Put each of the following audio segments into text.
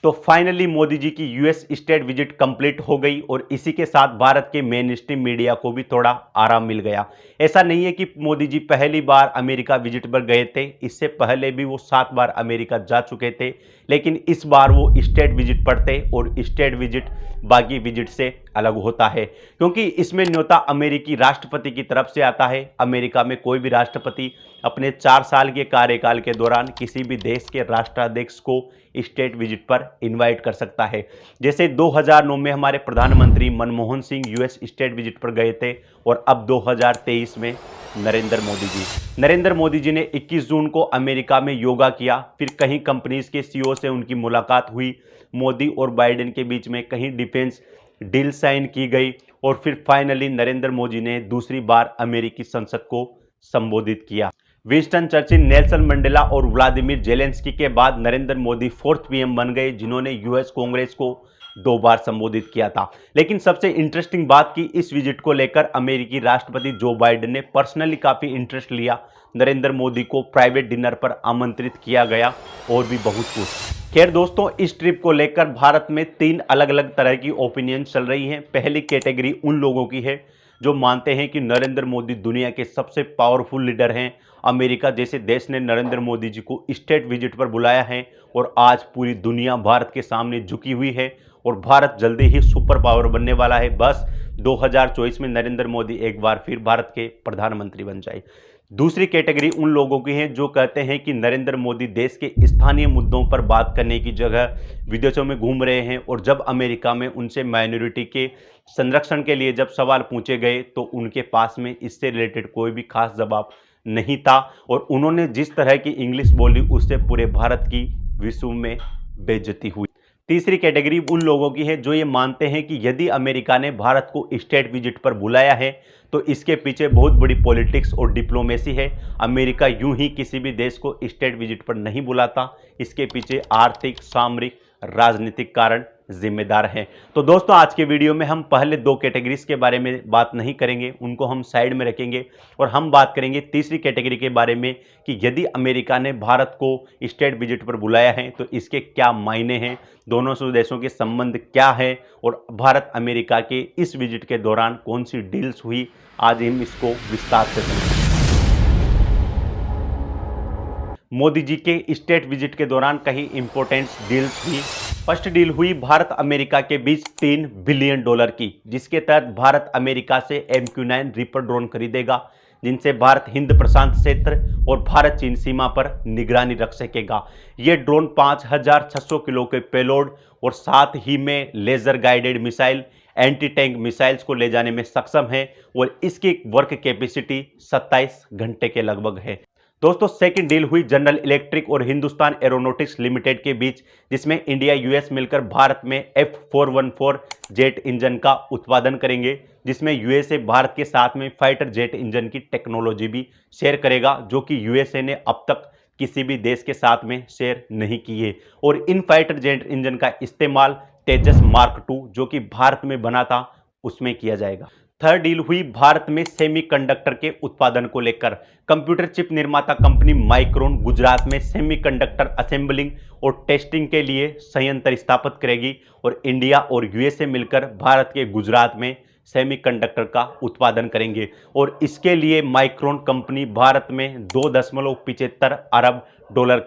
तो फाइनली मोदी जी की US state visit complete हो गई और इसी के साथ भारत के मेन स्ट्रीम मीडिया को भी थोड़ा आराम मिल गया। ऐसा नहीं है कि मोदी जी पहली बार अमेरिका विजिट पर गए थे, इससे पहले भी वो 7 बार अमेरिका जा चुके थे, लेकिन इस बार वो स्टेट विजिट पर थे और स्टेट विजिट बाकी विजिट से अलग होता है क्योंकि इसमें न्योता अमेरिकी राष्ट्रपति की तरफ से आता है। अमेरिका में कोई भी राष्ट्रपति अपने 4 साल के कार्यकाल के दौरान किसी भी देश के राष्ट्राध्यक्ष को स्टेट विजिट पर इनवाइट कर सकता है। जैसे 2009 में हमारे प्रधानमंत्री Manmohan Singh US state visit पर गए थे और अब 2023 में नरेंद्र मोदी जी ने 21 जून को अमेरिका में योगा किया। फिर कहीं कंपनीज के सीईओ से उनकी मुलाकात हुई, मोदी और बाइडेन के बीच में कहीं डिफेंस डील साइन की गई और फिर फाइनली नरेंद्र मोदी ने दूसरी बार अमेरिकी संसद को संबोधित किया। विंस्टन चर्चिल, नेल्सन मंडेला और व्लादिमीर जेलेंस्की के बाद नरेंद्र मोदी 4th पीएम बन गए जिन्होंने यूएस कांग्रेस को 2 बार संबोधित किया था। लेकिन सबसे इंटरेस्टिंग बात कि इस विजिट को लेकर अमेरिकी राष्ट्रपति जो बाइडेन ने पर्सनली काफी इंटरेस्ट लिया। नरेंद्र मोदी को प्राइवेट डिनर पर आमंत्रित किया गया और भी बहुत कुछ। खैर दोस्तों, इस ट्रिप को लेकर भारत में 3 अलग अलग तरह की ओपिनियन चल रही हैं। पहली कैटेगरी उन लोगों की है जो मानते हैं कि नरेंद्र मोदी दुनिया के सबसे पावरफुल लीडर हैं। अमेरिका जैसे देश ने नरेंद्र मोदी जी को स्टेट विजिट पर बुलाया है और आज पूरी दुनिया भारत के सामने झुकी हुई है और भारत जल्दी ही सुपर पावर बनने वाला है। बस 2024 में नरेंद्र मोदी एक बार फिर भारत के प्रधानमंत्री बन जाए। दूसरी कैटेगरी उन लोगों की है जो कहते हैं कि नरेंद्र मोदी देश के स्थानीय मुद्दों पर बात करने की जगह विदेशों में घूम रहे हैं और जब अमेरिका में उनसे माइनॉरिटी के संरक्षण के लिए जब सवाल पूछे गए तो उनके पास में इससे रिलेटेड कोई भी खास जवाब नहीं था और उन्होंने जिस तरह की इंग्लिश बोली उससे पूरे भारत की विश्व में बेइज्जती हुई। तीसरी कैटेगरी उन लोगों की है जो ये मानते हैं कि यदि अमेरिका ने भारत को स्टेट विजिट पर बुलाया है तो इसके पीछे बहुत बड़ी पॉलिटिक्स और डिप्लोमेसी है। अमेरिका यूं ही किसी भी देश को स्टेट विजिट पर नहीं बुलाता, इसके पीछे आर्थिक, सामरिक, राजनीतिक कारण जिम्मेदार हैं। तो दोस्तों, आज के वीडियो में हम पहले 2 कैटेगरीज के बारे में बात नहीं करेंगे, उनको हम साइड में रखेंगे और हम बात करेंगे तीसरी कैटेगरी के बारे में कि यदि अमेरिका ने भारत को स्टेट विजिट पर बुलाया है तो इसके क्या मायने हैं, दोनों देशों के संबंध क्या है और भारत अमेरिका के इस विजिट के दौरान कौन सी डील्स हुई, आज हम इसको विस्तार से समझेंगे। मोदी जी के स्टेट विजिट के दौरान कहीं इंपॉर्टेंट डील्स हुई। फर्स्ट डील हुई भारत अमेरिका के बीच $3 बिलियन की, जिसके तहत भारत अमेरिका से MQ-9 रीपर ड्रोन खरीदेगा जिनसे भारत हिंद प्रशांत क्षेत्र और भारत चीन सीमा पर निगरानी रख सकेगा। ये ड्रोन 5600 किलो के पेलोड और साथ ही में laser guided missile, anti tank missiles को ले जाने में सक्षम है और इसकी वर्क कैपेसिटी 27 घंटे के लगभग है। दोस्तों, सेकंड डील हुई जनरल इलेक्ट्रिक और हिंदुस्तान एरोनॉटिक्स लिमिटेड के बीच, जिसमें इंडिया यूएस मिलकर भारत में F414 जेट इंजन का उत्पादन करेंगे, जिसमें यूएसए भारत के साथ में फाइटर जेट इंजन की टेक्नोलॉजी भी शेयर करेगा जो कि यूएसए ने अब तक किसी भी देश के साथ में शेयर नहीं की है। और इन फाइटर जेट इंजन का इस्तेमाल तेजस मार्क 2 जो कि भारत में बना था उसमें किया जाएगा। थर्ड डील हुई भारत में सेमीकंडक्टर के उत्पादन को लेकर। कंप्यूटर चिप निर्माता कंपनी माइक्रोन गुजरात में सेमीकंडक्टर असेंबलिंग और टेस्टिंग के लिए संयंत्र स्थापित करेगी और इंडिया और यूएसए मिलकर भारत के गुजरात में सेमीकंडक्टर का उत्पादन करेंगे और इसके लिए माइक्रोन कंपनी भारत में $2.75 अरब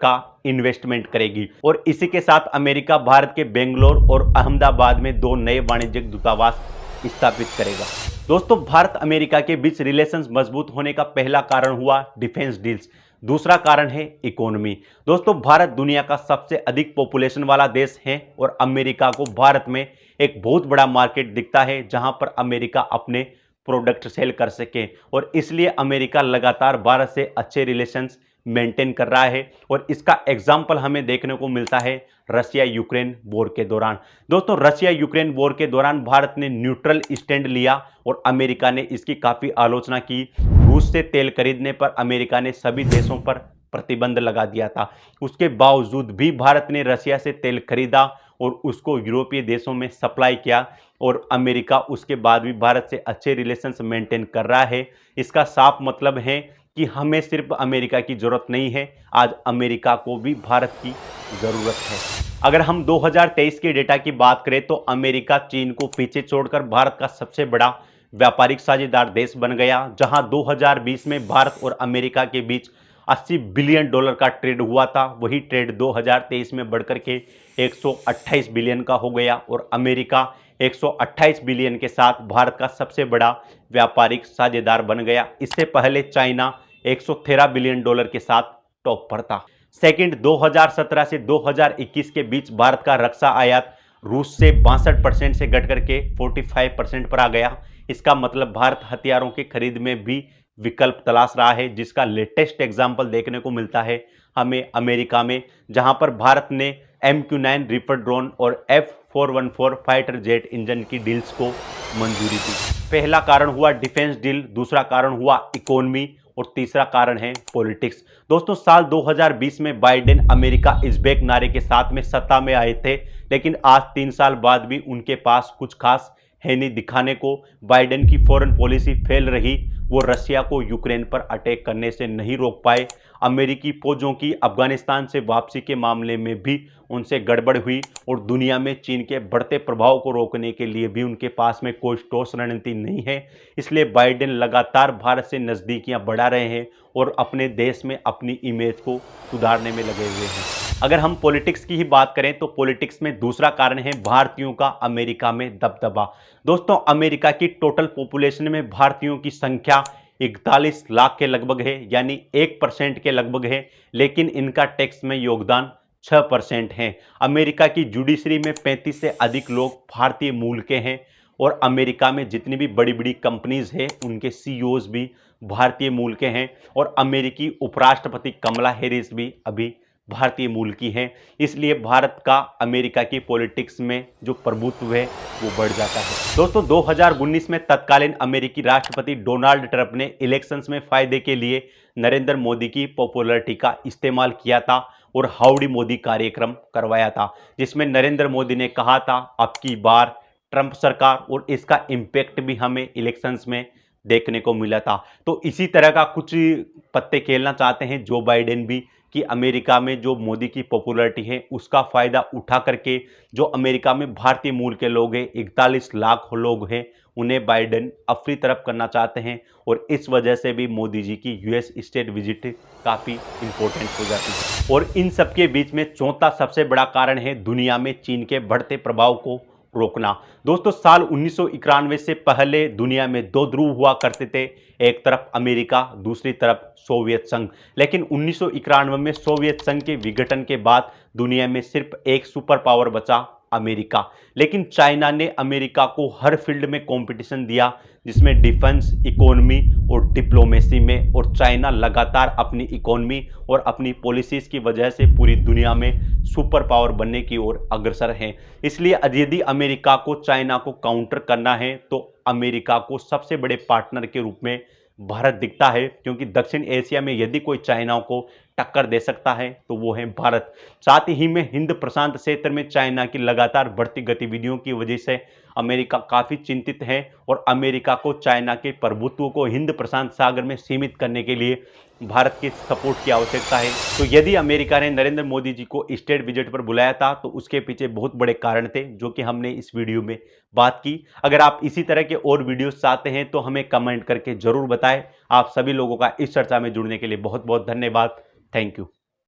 का इन्वेस्टमेंट करेगी। और इसी के साथ अमेरिका भारत के बेंगलोर और अहमदाबाद में 2 नए वाणिज्यिक दूतावास स्थापित करेगा। दोस्तों, भारत अमेरिका के बीच रिलेशंस मजबूत होने का पहला कारण हुआ डिफेंस डील्स, दूसरा कारण है इकोनॉमी। दोस्तों, भारत दुनिया का सबसे अधिक पॉपुलेशन वाला देश है और अमेरिका को भारत में एक बहुत बड़ा मार्केट दिखता है जहां पर अमेरिका अपने प्रोडक्ट सेल कर सके और इसलिए अमेरिका लगातार भारत से अच्छे रिलेशंस मेंटेन कर रहा है और इसका एग्जाम्पल हमें देखने को मिलता है रशिया यूक्रेन वॉर के दौरान। दोस्तों, रशिया यूक्रेन वॉर के दौरान भारत ने न्यूट्रल स्टैंड लिया और अमेरिका ने इसकी काफ़ी आलोचना की। रूस से तेल खरीदने पर अमेरिका ने सभी देशों पर प्रतिबंध लगा दिया था, उसके बावजूद भी भारत ने रशिया से तेल खरीदा और उसको यूरोपीय देशों में सप्लाई किया और अमेरिका उसके बाद भी भारत से अच्छे रिलेशंस मेंटेन कर रहा है। इसका साफ मतलब है कि हमें सिर्फ अमेरिका की जरूरत नहीं है, आज अमेरिका को भी भारत की जरूरत है। अगर हम 2023 के डेटा की बात करें तो अमेरिका चीन को पीछे छोड़कर भारत का सबसे बड़ा व्यापारिक साझेदार देश बन गया, जहां 2020 में भारत और अमेरिका के बीच 80 बिलियन डॉलर का ट्रेड हुआ था। वही ट्रेड 2023 में बढ़कर के 128 बिलियन का हो गया और अमेरिका 128 बिलियन के साथ भारत का सबसे बड़ा व्यापारिक साझेदार बन गया। इससे पहले चाइना 113 बिलियन डॉलर के साथ टॉप पर था। सेकंड, 2017 से 2021 के बीच भारत का रक्षा आयात रूस से 62% से घट करके 45% पर आ गया। इसका मतलब भारत हथियारों की खरीद में भी विकल्प तलाश रहा है, जिसका लेटेस्ट एग्जाम्पल देखने को मिलता है हमें अमेरिका में, जहां पर भारत ने MQ-9 रीपर ड्रोन और F414 फाइटर जेट इंजन की डील्स को मंजूरी दी। पहला कारण हुआ डिफेंस डील, दूसरा कारण हुआ इकोनॉमी और तीसरा कारण है पॉलिटिक्स। दोस्तों, साल 2020 में बाइडेन अमेरिका इज बैक नारे के साथ में सत्ता में आए थे, लेकिन आज 3 साल बाद भी उनके पास कुछ खास है नहीं दिखाने को। बाइडेन की फॉरेन पॉलिसी फेल रही, वो रशिया को यूक्रेन पर अटैक करने से नहीं रोक पाए। अमेरिकी फौजों की अफगानिस्तान से वापसी के मामले में भी उनसे गड़बड़ हुई और दुनिया में चीन के बढ़ते प्रभाव को रोकने के लिए भी उनके पास में कोई ठोस रणनीति नहीं है। इसलिए बाइडेन लगातार भारत से नज़दीकियां बढ़ा रहे हैं और अपने देश में अपनी इमेज को सुधारने में लगे हुए हैं। अगर हम पॉलिटिक्स की ही बात करें तो पॉलिटिक्स में दूसरा कारण है भारतीयों का अमेरिका में दबदबा। दोस्तों, अमेरिका की टोटल पॉपुलेशन में भारतीयों की संख्या 41 लाख के लगभग है, यानी 1% के लगभग है, लेकिन इनका टैक्स में योगदान 6% है। अमेरिका की जुडिशरी में 35 से अधिक लोग भारतीय मूल के हैं और अमेरिका में जितनी भी बड़ी बड़ी कंपनीज हैं उनके CEOs भी भारतीय मूल के हैं और अमेरिकी उपराष्ट्रपति कमला हैरिस भी अभी भारतीय मूल की हैं। इसलिए भारत का अमेरिका की पॉलिटिक्स में जो प्रभुत्व है वो बढ़ जाता है। दोस्तों, 2019 में तत्कालीन अमेरिकी राष्ट्रपति डोनाल्ड ट्रंप ने इलेक्शंस में फायदे के लिए नरेंद्र मोदी की पॉपुलैरिटी का इस्तेमाल किया था और हाउडी मोदी कार्यक्रम करवाया था, जिसमें नरेंद्र मोदी ने कहा था अब की बार ट्रंप सरकार, और इसका इम्पैक्ट भी हमें इलेक्शंस में देखने को मिला था। तो इसी तरह का कुछ पत्ते खेलना चाहते हैं जो बाइडेन भी, कि अमेरिका में जो मोदी की पॉपुलैरिटी है उसका फ़ायदा उठा करके जो अमेरिका में भारतीय मूल के लोग हैं, 41 लाख लोग हैं, उन्हें बाइडेन अपनी तरफ करना चाहते हैं और इस वजह से भी मोदी जी की US स्टेट विजिट काफ़ी इंपॉर्टेंट हो जाती है। और इन सबके बीच में चौथा सबसे बड़ा कारण है दुनिया में चीन के बढ़ते प्रभाव को रोकना। दोस्तों, साल 1991 से पहले दुनिया में 2 ध्रुव हुआ करते थे, एक तरफ अमेरिका, दूसरी तरफ सोवियत संघ। लेकिन 1991 में सोवियत संघ के विघटन के बाद दुनिया में सिर्फ एक सुपर पावर बचा, अमेरिका। लेकिन चाइना ने अमेरिका को हर फील्ड में कंपटीशन दिया, जिसमें डिफेंस, इकोनॉमी और डिप्लोमेसी में, और चाइना लगातार अपनी इकोनॉमी और अपनी पॉलिसीज की वजह से पूरी दुनिया में सुपर पावर बनने की ओर अग्रसर है। इसलिए यदि अमेरिका को चाइना को काउंटर करना है तो अमेरिका को सबसे बड़े पार्टनर के रूप में भारत दिखता है, क्योंकि दक्षिण एशिया में यदि कोई चाइना को टक्कर दे सकता है तो वो है भारत। साथ ही में हिंद प्रशांत क्षेत्र में चाइना की लगातार बढ़ती गतिविधियों की वजह से अमेरिका काफ़ी चिंतित है और अमेरिका को चाइना के प्रभुत्व को हिंद प्रशांत सागर में सीमित करने के लिए भारत के सपोर्ट की आवश्यकता है। तो यदि अमेरिका ने नरेंद्र मोदी जी को स्टेट विजिट पर बुलाया था तो उसके पीछे बहुत बड़े कारण थे, जो कि हमने इस वीडियो में बात की। अगर आप इसी तरह के और वीडियोस चाहते हैं तो हमें कमेंट करके जरूर बताएं। आप सभी लोगों का इस चर्चा में जुड़ने के लिए बहुत बहुत धन्यवाद। Thank you.